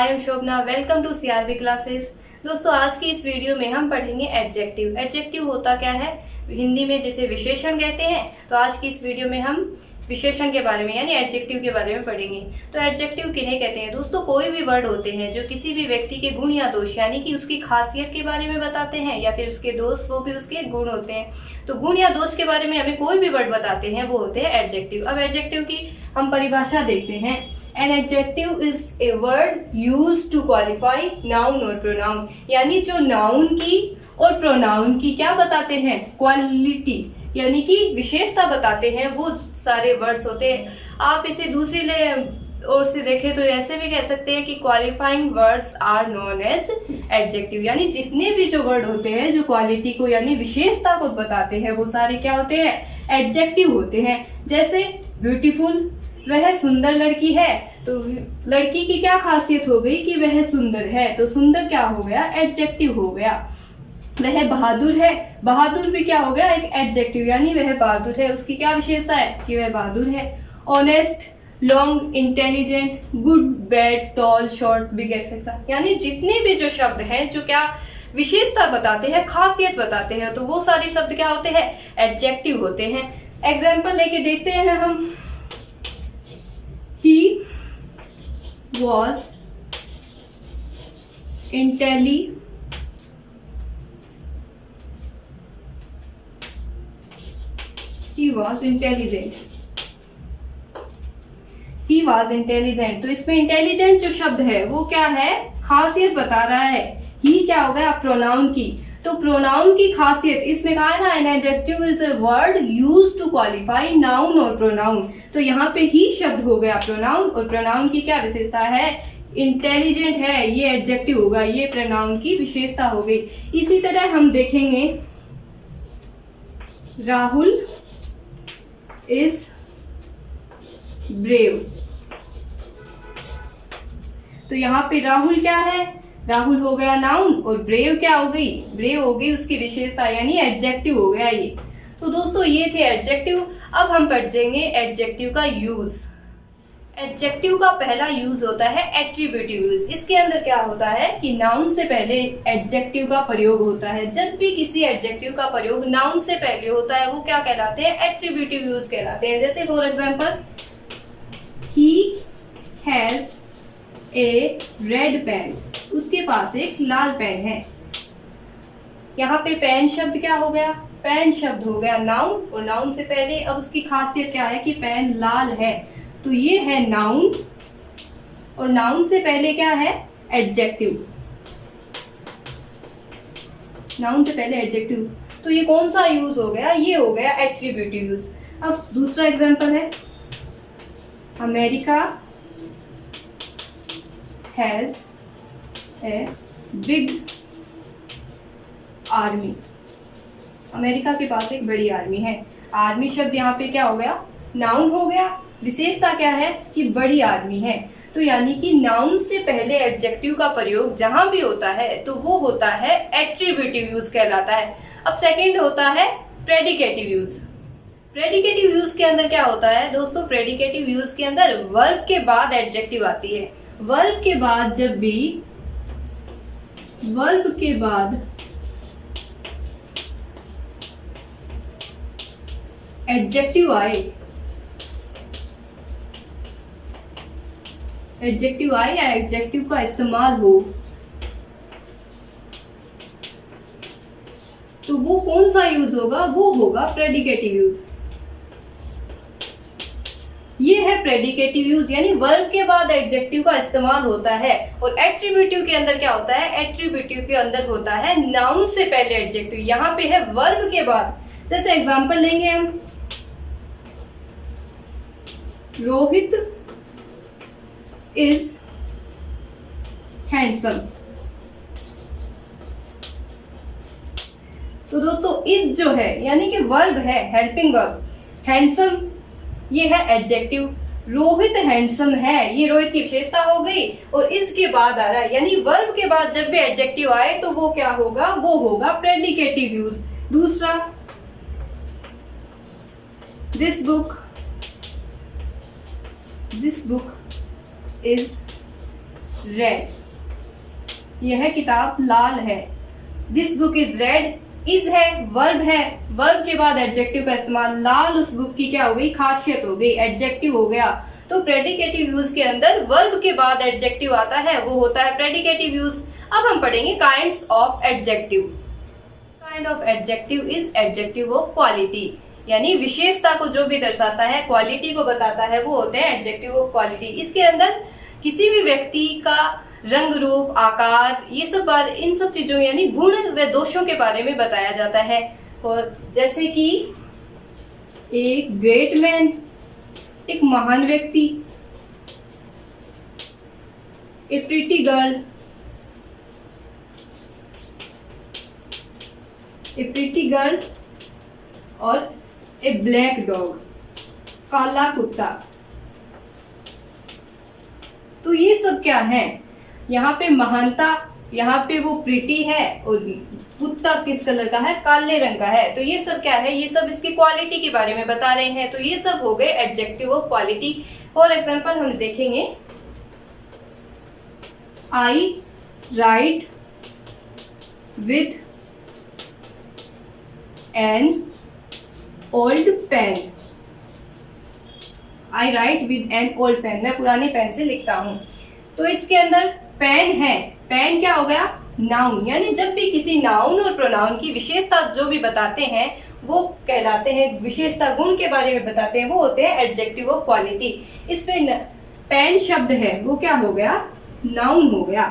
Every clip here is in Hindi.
I am Shobhana, welcome to CRB classes. दोस्तों आज की इस वीडियो में हम पढ़ेंगे एडजेक्टिव। एडजेक्टिव होता क्या है, हिंदी में जिसे विशेषण कहते हैं। तो आज की इस वीडियो में हम विशेषण के बारे में यानी एडजेक्टिव के बारे में पढ़ेंगे। तो एडजेक्टिव किन्हें कहते हैं दोस्तों? कोई भी वर्ड होते हैं जो किसी भी व्यक्ति के गुण या दोष यानी कि उसकी खासियत के बारे में बताते हैं, या फिर उसके दोष वो भी उसके गुण होते हैं। तो गुण या दोष के बारे में हमें कोई भी वर्ड बताते हैं वो होते हैं एडजेक्टिव। अब एडजेक्टिव की हम परिभाषा देखते हैं। An adjective is a word used to qualify noun or pronoun, यानी जो नाउन की और प्रोनाउन की क्या बताते हैं, क्वालिटी यानी कि विशेषता बताते हैं, वो सारे वर्ड्स होते हैं। आप इसे दूसरी ओर से देखें तो ऐसे भी कह सकते हैं कि qualifying words are known as adjective, यानी जितने भी जो वर्ड होते हैं जो क्वालिटी को यानी विशेषता को बताते हैं वो सारे क्या होते हैं, एडजेक्टिव होते हैं। जैसे ब्यूटीफुल, वह सुंदर लड़की है, तो लड़की की क्या खासियत हो गई कि वह सुंदर है, तो सुंदर क्या हो गया, एडजेक्टिव हो गया। वह बहादुर है, बहादुर भी क्या हो गया, एक एडजेक्टिव, यानी वह बहादुर है, उसकी क्या विशेषता है कि वह बहादुर है। Honest, long, intelligent, good, bad, tall, short भी कह सकता, यानी जितने भी जो शब्द हैं जो क्या विशेषता बताते हैं, खासियत बताते हैं, तो वो सारे शब्द क्या होते हैं, एडजेक्टिव होते हैं। एग्जाम्पल लेके देखते हैं हम। He was intelligent. He was intelligent. He was intelligent. तो इसमें इंटेलिजेंट जो शब्द है वो क्या है, खासियत बता रहा है। ही क्या हो गया, प्रोनाउन की। तो प्रोनाउन की खासियत इसमें कहा है ना, an adjective is a word used to qualify noun और प्रोनाउन। तो यहाँ पे ही शब्द हो गया प्रोनाउन, और प्रोनाउन की क्या विशेषता है, इंटेलिजेंट है, ये एडजेक्टिव होगा, ये प्रोनाउन की विशेषता हो गई। इसी तरह हम देखेंगे राहुल इज ब्रेव। तो यहाँ पे राहुल क्या है, राहुल हो गया नाउन, और ब्रेव क्या हो गई, ब्रेव हो गई उसकी विशेषता यानी एडजेक्टिव हो गया ये। तो दोस्तों ये थे एडजेक्टिव। अब हम पढ़ेंगे एडजेक्टिव का यूज। एडजेक्टिव का पहला यूज होता है एट्रीब्यूटिव यूज। इसके अंदर क्या होता है कि नाउन से पहले एडजेक्टिव का प्रयोग होता है। जब भी किसी एडजेक्टिव का प्रयोग नाउन से पहले होता है वो क्या कहलाते हैं, एट्रीब्यूटिव यूज कहलाते हैं। जैसे for example, he has a red pen, उसके पास एक लाल पेन है। यहाँ पे पेन शब्द क्या हो गया, पेन शब्द हो गया नाउन, और नाउन से पहले अब उसकी खासियत क्या है कि पेन लाल है, तो ये है नाउन, और नाउन से पहले क्या है, एडजेक्टिव, नाउन से पहले एडजेक्टिव। तो ये कौन सा यूज हो गया, ये हो गया एट्रीब्यूटिव यूज। अब दूसरा एग्जांपल है, America has a big army. America के पास एक बड़ी आर्मी है। आर्मी शब्द यहाँ पे क्या हो गया, नाउन हो गया। विशेषता क्या है कि बड़ी आर्मी है। तो यानी कि नाउन से पहले एडजेक्टिव का प्रयोग जहां भी होता है तो वो होता है एट्रीब्यूटिव यूज कहलाता है। अब सेकंड होता है प्रेडिकेटिव यूज। प्रेडिकेटिव यूज के अंदर क्या होता है दोस्तों, प्रेडिकेटिव यूज के अंदर वर्ब के बाद एडजेक्टिव आती है। वर्ब के बाद जब भी वर्ब के बाद एडजेक्टिव आए, एडजेक्टिव आए या एडजेक्टिव का इस्तेमाल हो, तो वो कौन सा यूज होगा, वो होगा प्रेडिकेटिव यूज। ये है प्रेडिकेटिव यूज, यानी वर्ब के बाद एडजेक्टिव का इस्तेमाल होता है। और एट्रीब्यूटिव के अंदर क्या होता है, एट्रीब्यूटिव के अंदर होता है नाउन से पहले एडजेक्टिव, यहाँ पे है वर्ब के बाद। जैसे एग्जांपल लेंगे हम, रोहित इज हैंडसम। तो दोस्तों इज जो है यानी कि वर्ब है, हेल्पिंग वर्ब। हैंडसम ये है एडजेक्टिव। रोहित हैंडसम है, ये रोहित की विशेषता हो गई, और इसके बाद आ रहा है, यानी वर्ब के बाद जब भी एडजेक्टिव आए तो वो क्या होगा, वो होगा प्रेडिकेटिव यूज। दूसरा, दिस बुक is रेड, यह किताब लाल है। This book is red, is है वर्ब है, वर्ब के बाद एडजेक्टिव का इस्तेमाल, लाल उस बुक की क्या हो गई, खासियत हो गई, एडजेक्टिव हो गया। तो प्रेडिकेटिव यूज के अंदर वर्ब के बाद एडजेक्टिव आता है, वो होता है प्रेडिकेटिव यूज। अब हम पढ़ेंगे kinds of adjective. Kind of adjective is adjective of quality, यानी विशेषता को जो भी दर्शाता है, क्वालिटी को बताता है, वो होते हैं एडजेक्टिव ऑफ क्वालिटी। इसके अंदर किसी भी व्यक्ति का रंग रूप आकार ये सब इन सब चीजों यानी गुण व दोषों के बारे में बताया जाता है। और जैसे कि एक ग्रेट मैन, एक महान व्यक्ति, ए प्रीटी गर्ल, ए प्रीटी गर्ल और ए ब्लैक डॉग, काला कुत्ता। तो ये सब क्या है, यहाँ पे महानता, यहाँ पे वो प्रीटी है और कुत्ता किस कलर का है, काले रंग का है। तो ये सब क्या है, ये सब इसकी क्वालिटी के बारे में बता रहे हैं। तो ये सब हो गए adjective of quality. For example हम देखेंगे, I write with an old pen, I write with an old pen, मैं पुराने पेन से लिखता हूँ। तो इसके अंदर पेन है, पेन क्या हो गया, नाउन, यानी जब भी किसी नाउन और प्रोनाउन की विशेषता जो भी बताते हैं वो कहलाते हैं, विशेषता गुण के बारे में बताते हैं, वो होते हैं एडजेक्टिव ऑफ क्वालिटी। इसमें पेन शब्द है वो क्या हो गया, नाउन हो गया।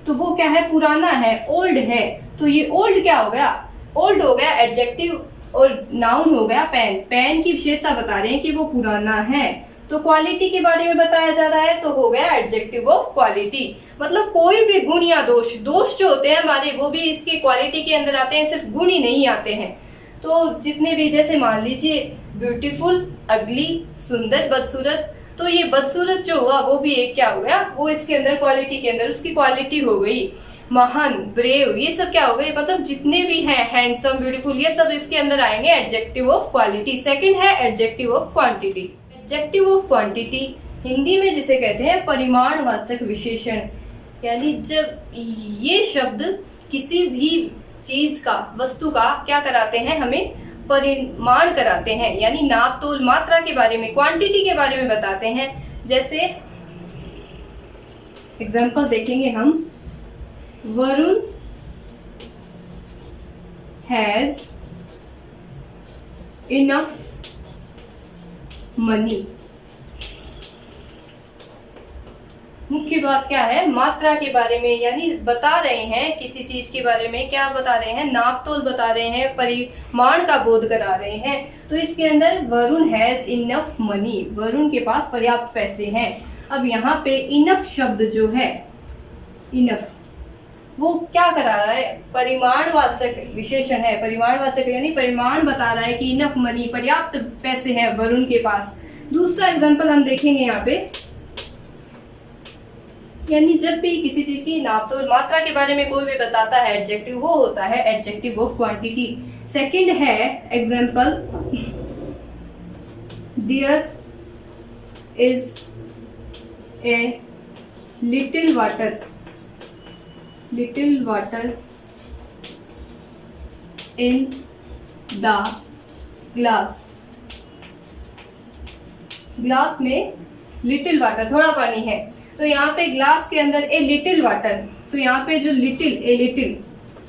तो वो क्या है, पुराना है, ओल्ड है। तो ये ओल्ड क्या हो गया, ओल्ड हो गया एडजेक्टिव, और नाउन हो गया पेन। पेन की विशेषता बता रहे हैं कि वो पुराना है। तो क्वालिटी के बारे में बताया जा रहा है, तो हो गया एडजेक्टिव ऑफ क्वालिटी। मतलब कोई भी गुण या दोष, दोष जो होते हैं हमारे वो भी इसकी क्वालिटी के अंदर आते हैं, सिर्फ गुण ही नहीं आते हैं। तो जितने भी, जैसे मान लीजिए ब्यूटीफुल, अगली, सुंदर, बदसूरत, तो ये बदसूरत जो हुआ वो भी एक क्या हो गया, वो इसके अंदर क्वालिटी के अंदर उसकी क्वालिटी हो गई। महान, ब्रेव, ये सब क्या हो गए, मतलब जितने भी हैं, हैंडसम, ब्यूटीफुल, ये सब इसके अंदर आएंगे एडजेक्टिव ऑफ क्वालिटी। सेकंड है adjective of quantity. Adjective of quantity Hindi में जिसे कहते हैं परिमाणवाचक विशेषण, यानी जब ये शब्द किसी भी चीज का, वस्तु का क्या कराते हैं, हमें परिमाण कराते हैं, यानी नाप तोल, मात्रा के बारे में, क्वांटिटी के बारे में बताते हैं। जैसे एग्जांपल देखेंगे हम, वरुण हैज इनफ मनी। मुख्य बात क्या है, मात्रा के बारे में, यानी बता रहे हैं किसी चीज के बारे में, क्या बता रहे हैं, नाप तोल बता रहे हैं, परिमाण का बोध करा रहे हैं। तो इसके अंदर Varun has enough money, Varun के पास पर्याप्त पैसे हैं। अब यहाँ पे इनफ शब्द जो है, इनफ, वो क्या करा रहा है, परिमाणवाचक विशेषण है। परिमाणवाचक यानी परिमाण बता रहा है कि इनफ मनी, पर्याप्त पैसे हैं वरुण के पास। दूसरा एग्जांपल हम देखेंगे यहाँ पे, यानी जब भी किसी चीज की नाप तोल, मात्रा के बारे में कोई भी बताता है एडजेक्टिव, वो होता है एडजेक्टिव ऑफ क्वांटिटी। सेकंड है example, there is a little water, little water in the glass, glass में लिटिल वाटर, थोड़ा पानी है। तो यहाँ पे ग्लास के अंदर ए लिटिल वाटर, तो यहाँ पे जो लिटिल, ए लिटिल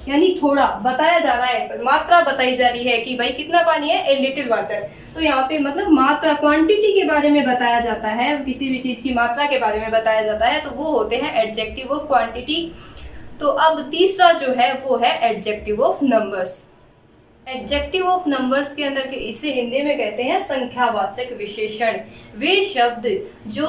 यानी थोड़ा बताया जा रहा है, मात्रा बताई जा रही है कि भाई कितना पानी है, ए लिटिल वाटर। तो यहाँ पे मतलब मात्रा, क्वांटिटी के बारे में बताया जाता है, किसी भी चीज की मात्रा के बारे में बताया जाता है, तो वो होते हैं एडजेक्टिव ऑफ क्वांटिटी। तो अब तीसरा जो है वो है adjective of numbers. Adjective of numbers के अंदर इसे हिंदी में कहते हैं संख्यावाचक विशेषण। वे शब्द जो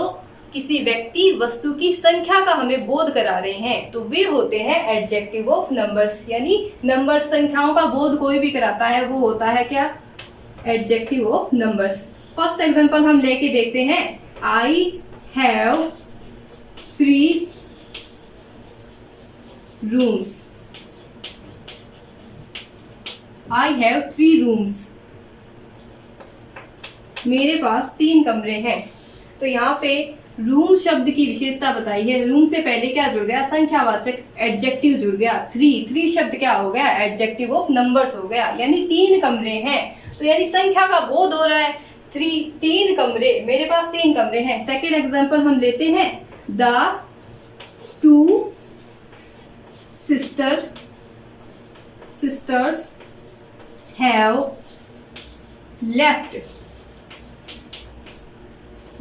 किसी व्यक्ति, वस्तु की संख्या का हमें बोध करा रहे हैं, तो वे होते हैं एडजेक्टिव ऑफ नंबर्स। यानी नंबर, संख्याओं का बोध कोई भी कराता है, वो होता है क्या, adjective of numbers. First example हम लेके देखते हैं, I have 3 rooms, I have 3 rooms, मेरे पास 3 कमरे हैं। तो यहाँ पे रूम शब्द की विशेषता बताई है। रूम से पहले क्या जुड़ गया, संख्यावाचक एडजेक्टिव जुड़ गया। थ्री शब्द क्या हो गया, एडजेक्टिव ऑफ नंबर्स हो गया, यानी 3 कमरे हैं, तो यानी संख्या का बोध हो रहा है। 3 कमरे, मेरे पास 3 कमरे हैं। सेकेंड एग्जाम्पल हम लेते हैं, the 2 sisters have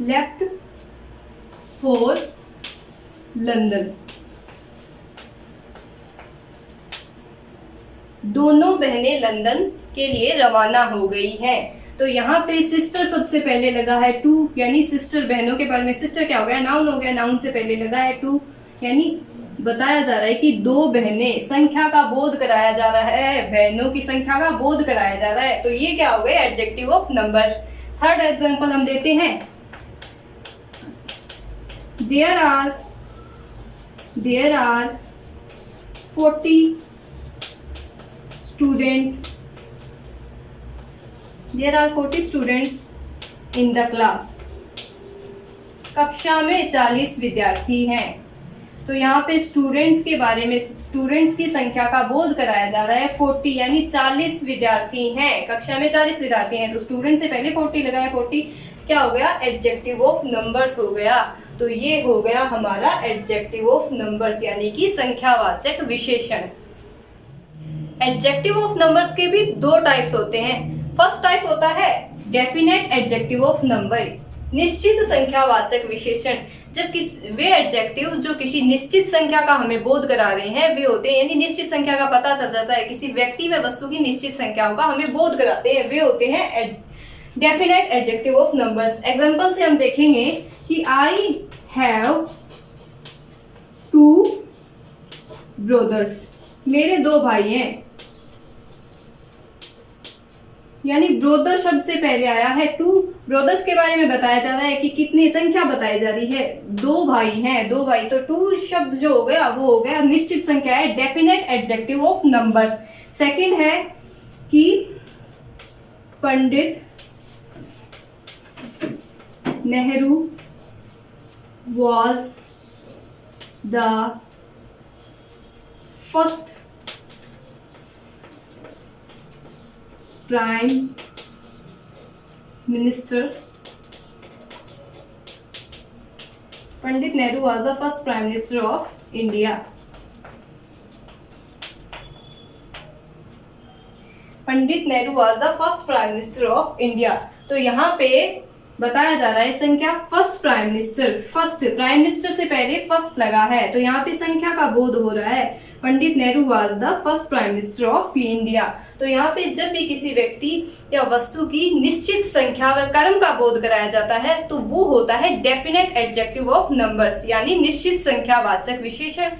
left for London। दोनों बहनें लंदन के लिए रवाना हो गई हैं। तो यहाँ पे सिस्टर सबसे पहले लगा है 2, यानी सिस्टर बहनों के बारे में, सिस्टर क्या हो गया, नाउन हो गया, नाउन से पहले लगा है 2, यानी बताया जा रहा है कि 2 बहनें, संख्या का बोध कराया जा रहा है, बहनों की संख्या का बोध कराया जा रहा है, तो ये क्या हो गया, adjective of number. Third example हम देते हैं, there are 40 students in the class. कक्षा में 40 विद्यार्थी हैं। तो यहाँ पे स्टूडेंट्स के बारे में, स्टूडेंट्स की संख्या का बोध कराया जा रहा है। 40 यानी 40 विद्यार्थी हैं, कक्षा में 40 विद्यार्थी हैं, तो स्टूडेंट से पहले 40 लगा है। 40 क्या हो गया, एडजेक्टिव ऑफ नंबर्स हो गया। तो ये हो गया हमारा एडजेक्टिव ऑफ नंबर्स, यानी कि संख्यावाचक विशेषण। एडजेक्टिव ऑफ नंबर्स के भी 2 टाइप्स होते हैं। फर्स्ट टाइप होता है डेफिनेट एडजेक्टिव ऑफ नंबर, निश्चित संख्यावाचक विशेषण। जब वे एडजेक्टिव जो किसी निश्चित संख्या का हमें बोध करा रहे हैं वे होते हैं, यानी निश्चित संख्या का पता चल जाता है, किसी व्यक्ति व वस्तु की निश्चित संख्याओं का हमें बोध कराते हैं, वे होते हैं definite adjective of numbers. Example से हम देखेंगे कि आई हैव 2 ब्रदर्स, मेरे 2 भाई हैं, यानी ब्रोदर शब्द से पहले आया है 2। ब्रोदर्स के बारे में बताया जा रहा है कि कितनी संख्या बताई जा रही है, 2 भाई हैं, 2 भाई, तो 2 शब्द जो हो गया वो हो गया निश्चित संख्या है, definite adjective of numbers. Second है कि Pandit Nehru was the first Prime Minister. Pandit Nehru was the first Prime Minister of India. Pandit Nehru was the first Prime Minister of India. तो यहाँ पे बताया जा रहा है संख्या first prime minister, first prime minister से पहले फर्स्ट लगा है, तो यहाँ पे संख्या का बोध हो रहा है। Pandit Nehru was the first prime minister of India. तो यहाँ पे जब भी किसी व्यक्ति या वस्तु की निश्चित संख्या व क्रम का बोध कराया जाता है तो वो होता है डेफिनेट एडजेक्टिव ऑफ नंबर्स, यानी निश्चित संख्यावाचक विशेषण।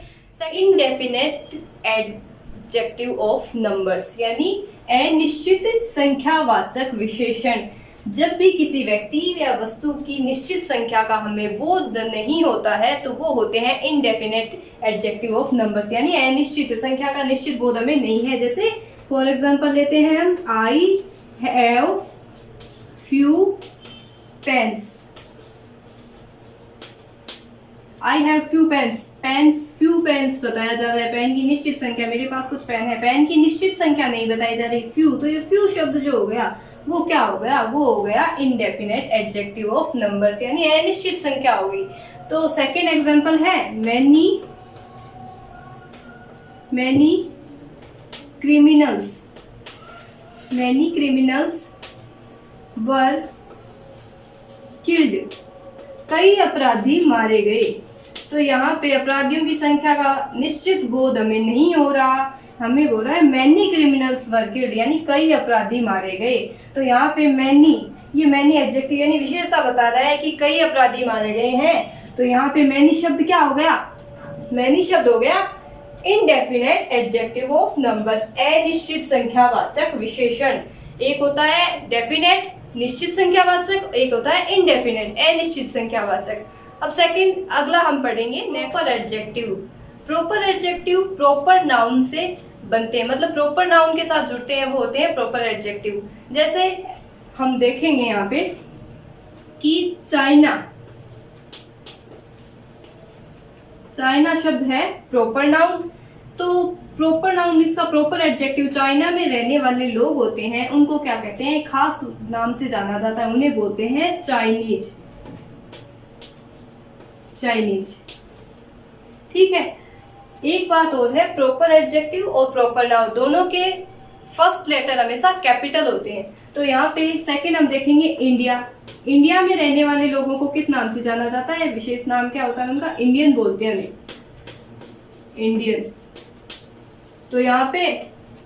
इनडेफिनेट एडजेक्टिव ऑफ नंबर्स यानी अनिश्चित संख्यावाचक विशेषण। जब भी किसी व्यक्ति या वस्तु की निश्चित संख्या का हमें बोध नहीं होता है तो वो होते हैं इनडेफिनेट एडजेक्टिव ऑफ नंबर्स, यानी अनिश्चित संख्या का निश्चित बोध हमें नहीं है। जैसे फॉर एग्जांपल लेते हैं हम, I have few pens, I have few pens, few pens बताया जा रहा है, पेन की निश्चित संख्या, मेरे पास कुछ पेन है, पेन की निश्चित संख्या नहीं बताई जा रही, फ्यू, तो ये फ्यू शब्द जो हो गया वो क्या हो गया, वो हो गया इनडेफिनेट एडजेक्टिव ऑफ नंबर्स, यानी अनिश्चित संख्या हो गई। तो सेकेंड एग्जांपल है मैनी क्रिमिनल्स वर किल्ड, कई अपराधी मारे गए। तो यहाँ पे अपराधियों की संख्या का निश्चित बोध हमें नहीं हो रहा, हमें बोल रहा है मैनी क्रिमिनल्स वर किल्ड, यानी कई अपराधी मारे गए। तो यहाँ पे मैनी, ये मैनी एडजेक्टिव यानी विशेषता बता रहा है कि कई अपराधी मारे गए हैं। तो यहाँ पे मैनी शब्द क्या हो गया, मैनी शब्द हो गया इनडेफिनेट एडजेक्टिव ऑफ नंबर्स, अनिश्चित संख्यावाचक विशेषण। एक होता है डेफिनेट निश्चित संख्यावाचक, एक होता है इनडेफिनेट अनिश्चित संख्यावाचक। अब सेकंड अगला हम पढ़ेंगे proper adjective. Proper adjective proper noun से बनते हैं, मतलब प्रॉपर नाउन के साथ जुड़ते हैं, वो होते हैं प्रॉपर एडजेक्टिव। जैसे हम देखेंगे यहाँ पे कि चाइना चाइना शब्द है प्रॉपर नाउन। तो प्रॉपर नाउन इसका प्रॉपर एडजेक्टिव, चाइना में रहने वाले लोग होते हैं उनको क्या कहते हैं, खास नाम से जाना जाता है, उन्हें बोलते हैं चाइनीज। चाइनीज, ठीक है। एक बात और है, प्रॉपर एडजेक्टिव और प्रॉपर नाउन दोनों के फर्स्ट लेटर हमेशा कैपिटल होते हैं। तो यहाँ पे सेकंड हम देखेंगे इंडिया। इंडिया में रहने वाले लोगों को किस नाम से जाना जाता है, विशेष नाम क्या होता है उनका, इंडियन बोलते हैं उन्हें, इंडियन। तो यहाँ पे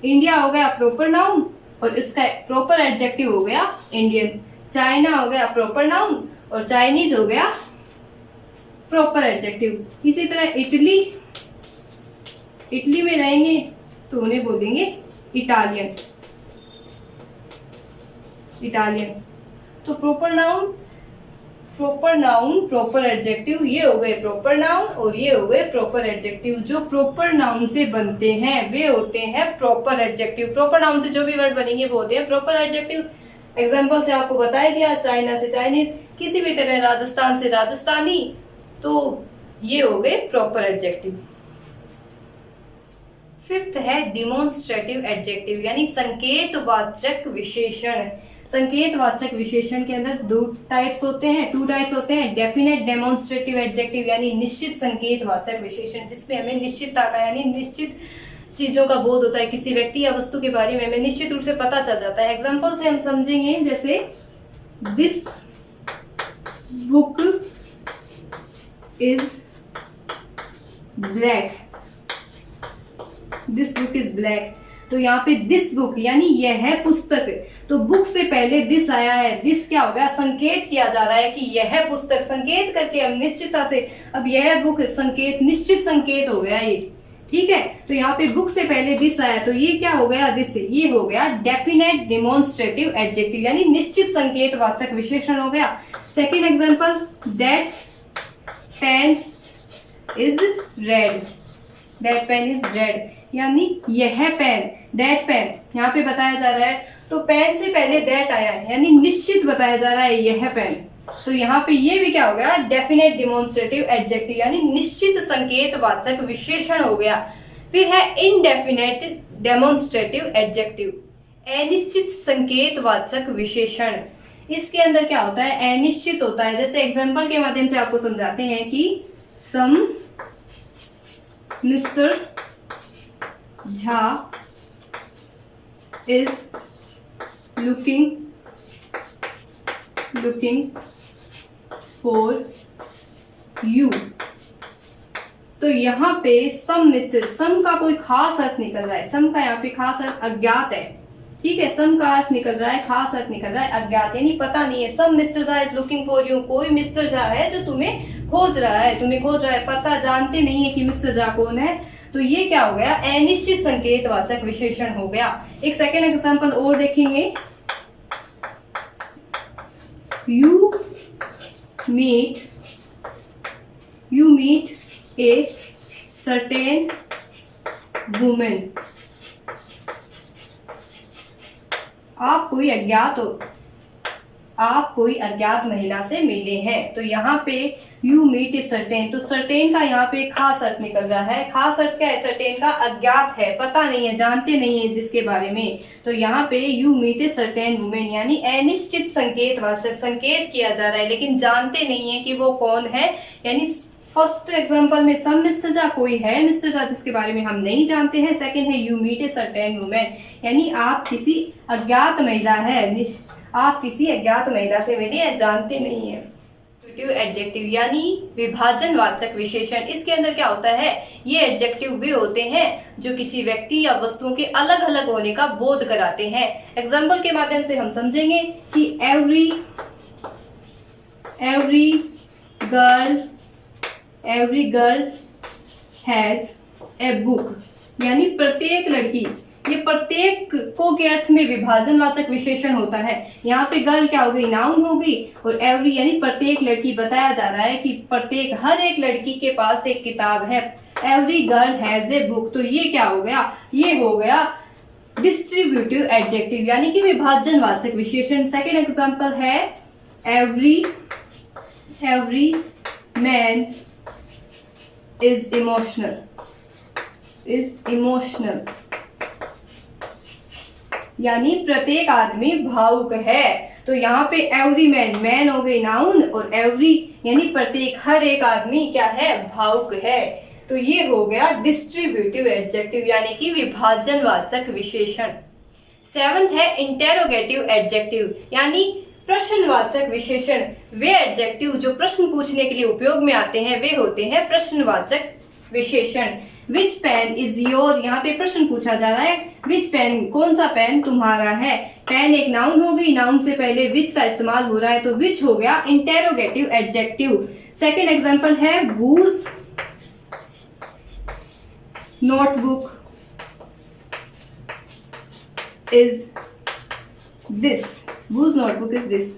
इंडिया हो गया प्रॉपर नाउन और इसका प्रॉपर एडजेक्टिव हो गया इंडियन। चाइना हो गया प्रॉपर नाउन और चाइनीज हो गया प्रॉपर एडजेक्टिव। इसी तरह इटली, इटली में रहेंगे तो उन्हें बोलेंगे इटालियन, इटालियन। तो प्रॉपर नाउन, प्रॉपर एडजेक्टिव, ये हो गए प्रॉपर नाउन और ये हो गए प्रॉपर एडजेक्टिव। जो प्रॉपर नाउन से बनते हैं वे होते हैं प्रॉपर एडजेक्टिव। प्रॉपर नाउन से जो भी वर्ड बनेंगे वो होते हैं प्रॉपर एडजेक्टिव। एग्जाम्पल से आपको बता दिया, चाइना से चाइनीज, किसी भी तरह राजस्थान से राजस्थानी, तो ये हो गए प्रॉपर एडजेक्टिव। फिफ्थ है डिमॉन्स्ट्रेटिव एडजेक्टिव, यानी संकेतवाचक विशेषण। संकेतवाचक विशेषण के अंदर टू टाइप्स होते हैं, डेफिनेट डेमोन्स्ट्रेटिव एडजेक्टिव यानी निश्चित संकेतवाचक विशेषण, जिसमें हमें निश्चितता का यानी निश्चित चीजों का बोध होता है, किसी व्यक्ति या वस्तु के बारे में हमें निश्चित रूप से पता चल जाता है। एग्जाम्पल से हम समझेंगे, जैसे this book is black, this book is black. तो यहाँ पे दिस बुक यानी यह है पुस्तक, तो बुक से पहले दिस आया है, दिस क्या हो गया, संकेत किया जा रहा है कि यह है पुस्तक, संकेत करके हम निश्चितता से, अब यह बुक संकेत, निश्चित संकेत हो गया ये, ठीक है। तो यहाँ पे बुक से पहले दिस आया, तो ये क्या हो गया, दिस, ये हो गया डेफिनेट डेमोन्स्ट्रेटिव एडजेक्टिव यानी निश्चित संकेतवाचक विशेषण हो गया। Second example, that pain is red, that pain is red यानी यह पेन, दैट पेन यहाँ पे बताया जा रहा है, तो पेन से पहले दैट आया है यानी निश्चित बताया जा रहा है यह पेन। तो यहाँ पे ये भी क्या हो गया, डेफिनेट डिमॉन्स्ट्रेटिव एडजेक्टिव यानी निश्चित संकेतवाचक विशेषण हो गया। फिर है इनडेफिनेट डेमोन्स्ट्रेटिव एडजेक्टिव, अनिश्चित संकेतवाचक विशेषण। इसके अंदर क्या होता है, अनिश्चित होता है। जैसे एग्जाम्पल के माध्यम से आपको समझाते हैं कि some mister Jha is looking for you. तो यहाँ पे सम मिस्टर, सम का कोई खास अर्थ निकल रहा है, सम का यहाँ पे खास अर्थ अज्ञात है, ठीक है। सम का अर्थ निकल रहा है, खास अर्थ निकल रहा है अज्ञात यानी पता नहीं है। Some mister Jha is looking for you, कोई मिस्टर झा है जो तुम्हें खोज रहा है, पता जानते नहीं है कि मिस्टर झा कौन है। तो ये क्या हो गया, अनिश्चित संकेतवाचक विशेषण हो गया। एक सेकेंड एग्जांपल और देखेंगे, you meet a certain women, आप कोई अज्ञात महिला से मिले हैं। तो यहाँ पे यू मीट इज सर्टेन, तो सर्टेन का यहाँ पे खास अर्थ निकल रहा है। खास अर्थ क्या है सर्टेन का, अज्ञात है, पता नहीं है, जानते नहीं है जिसके बारे में। तो यहाँ पे you meet is certain women यानी अनिश्चित संकेतवाचक, संकेत किया जा रहा है लेकिन जानते नहीं है कि वो कौन है। यानी फर्स्ट एग्जांपल में सम मिस्टर झा, कोई है मिस्टर झा जिसके बारे में हम नहीं जानते हैं। सेकंड है you meet a certain women यानी आप किसी अज्ञात महिला है, आप किसी अज्ञात महिला से मिले या जानते नहीं है। एडजेक्टिव यानी विभाजनवाचक विशेषण, इसके अंदर क्या होता है, ये एडजेक्टिव वे होते हैं जो किसी व्यक्ति या वस्तुओं के अलग अलग होने का बोध कराते हैं। एग्जाम्पल के माध्यम से हम समझेंगे कि every girl has a book यानी प्रत्येक लड़की, ये प्रत्येक को के अर्थ में विभाजनवाचक विशेषण होता है। यहाँ पे गर्ल क्या हो गई, नाउन हो गई, और एवरी यानी प्रत्येक लड़की, बताया जा रहा है कि प्रत्येक, हर एक लड़की के पास एक किताब है। Every girl has a book, तो ये क्या हो गया, ये हो गया डिस्ट्रीब्यूटिव एडजेक्टिव यानी कि विभाजनवाचक विशेषण। सेकेंड एग्जाम्पल है every man is emotional, is emotional, यानी प्रत्येक आदमी भावुक है। तो यहाँ पे एवरी मैन, मैन हो गई नाउन, और एवरी यानी प्रत्येक, हर एक आदमी क्या है, भावुक है। तो ये हो गया डिस्ट्रीब्यूटिव एडजेक्टिव यानी कि विभाजनवाचक विशेषण। 7th है इंटेरोगेटिव एडजेक्टिव यानी प्रश्नवाचक विशेषण। वे एडजेक्टिव जो प्रश्न पूछने के लिए उपयोग में आते हैं वे होते हैं प्रश्नवाचक विशेषण। विच पेन इज योर, यहाँ पे प्रश्न पूछा जा रहा है, विच पेन, कौन सा पेन तुम्हारा है। पेन एक नाउन हो गई, नाउन से पहले विच का इस्तेमाल हो रहा है तो विच हो गया इंटेरोगेटिव एडजेक्टिव। सेकेंड एग्जांपल है whose notebook is this, whose notebook is this।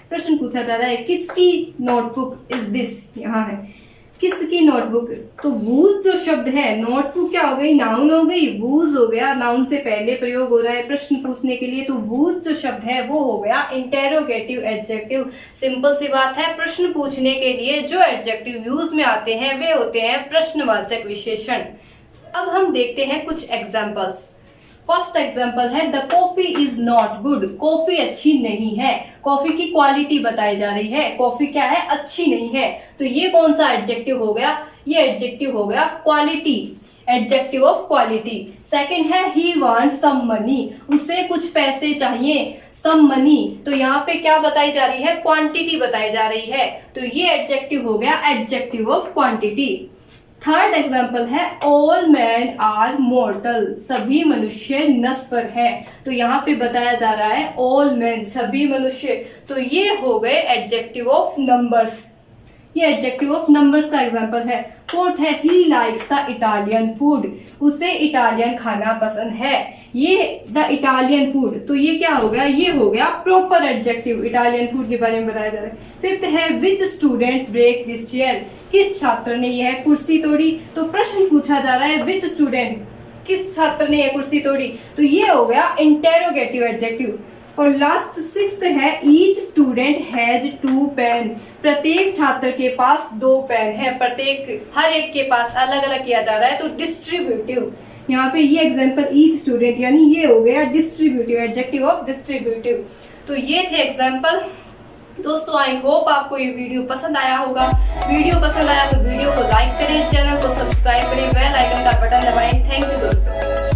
प्रश्न पूछा जा रहा है किसकी नोटबुक इज दिस, यहाँ है किसकी नोटबुक। तो whose जो शब्द है, नोटबुक क्या हो गई, नाउन हो गई, whose हो गया, नाउन से पहले प्रयोग हो रहा है प्रश्न पूछने के लिए, तो whose जो शब्द है वो हो गया इंटेरोगेटिव एडजेक्टिव। सिंपल सी बात है, प्रश्न पूछने के लिए जो एडजेक्टिव यूज में आते हैं वे होते हैं प्रश्नवाचक विशेषण। अब हम देखते हैं कुछ एग्जाम्पल्स। फर्स्ट एग्जाम्पल है the coffee is not good, coffee अच्छी नहीं है। कॉफी की क्वालिटी बताई जा रही है, कॉफी क्या है, अच्छी नहीं है। तो ये कौन सा एडजेक्टिव हो गया, ये एडजेक्टिव हो गया quality, adjective of quality. Second है ही वांट्स सम मनी, उसे कुछ पैसे चाहिए, सम मनी। तो यहाँ पे क्या बताई जा रही है, क्वांटिटी बताई जा रही है। तो ये एडजेक्टिव हो गया adjective of quantity. Third example है ऑल मैन आर मॉर्टल, सभी मनुष्य नश्वर है। तो यहाँ पे बताया जा रहा है ऑल मैन, सभी मनुष्य। तो ये हो गए एडजेक्टिव ऑफ नंबर्स, ये एडजेक्टिव ऑफ नंबर्स का एग्जाम्पल है। फोर्थ है he likes the Italian food, उसे इटालियन खाना पसंद है। ये द इटालियन फूड, तो ये क्या हो गया, ये हो गया प्रॉपर एडजेक्टिव, इटालियन फूड के बारे में बताया जा रहा है। फिफ्थ है which student break this chair, किस छात्र ने यह कुर्सी तोड़ी। तो प्रश्न पूछा जा रहा है विच स्टूडेंट, किस छात्र ने यह कुर्सी तोड़ी। तो ये हो गया इंटेरोगेटिव एडजेक्टिव। और लास्ट सिक्स्थ है ईच स्टूडेंट हैज 2 पेन, प्रत्येक छात्र के पास 2 पेन है, प्रत्येक हर एक के पास अलग अलग किया जा रहा है। तो डिस्ट्रीब्यूटिव, यहाँ पे ये एग्जांपल ईच स्टूडेंट यानी ये हो गया डिस्ट्रीब्यूटिव, एडजेक्टिव ऑफ डिस्ट्रीब्यूटिव। तो ये थे एग्जांपल। दोस्तों आई होप आपको ये वीडियो पसंद आया होगा। वीडियो पसंद आया तो वीडियो को लाइक करें, चैनल को सब्सक्राइब करें, बेल आइकन का बटन दबाएं। थैंक यू दोस्तों।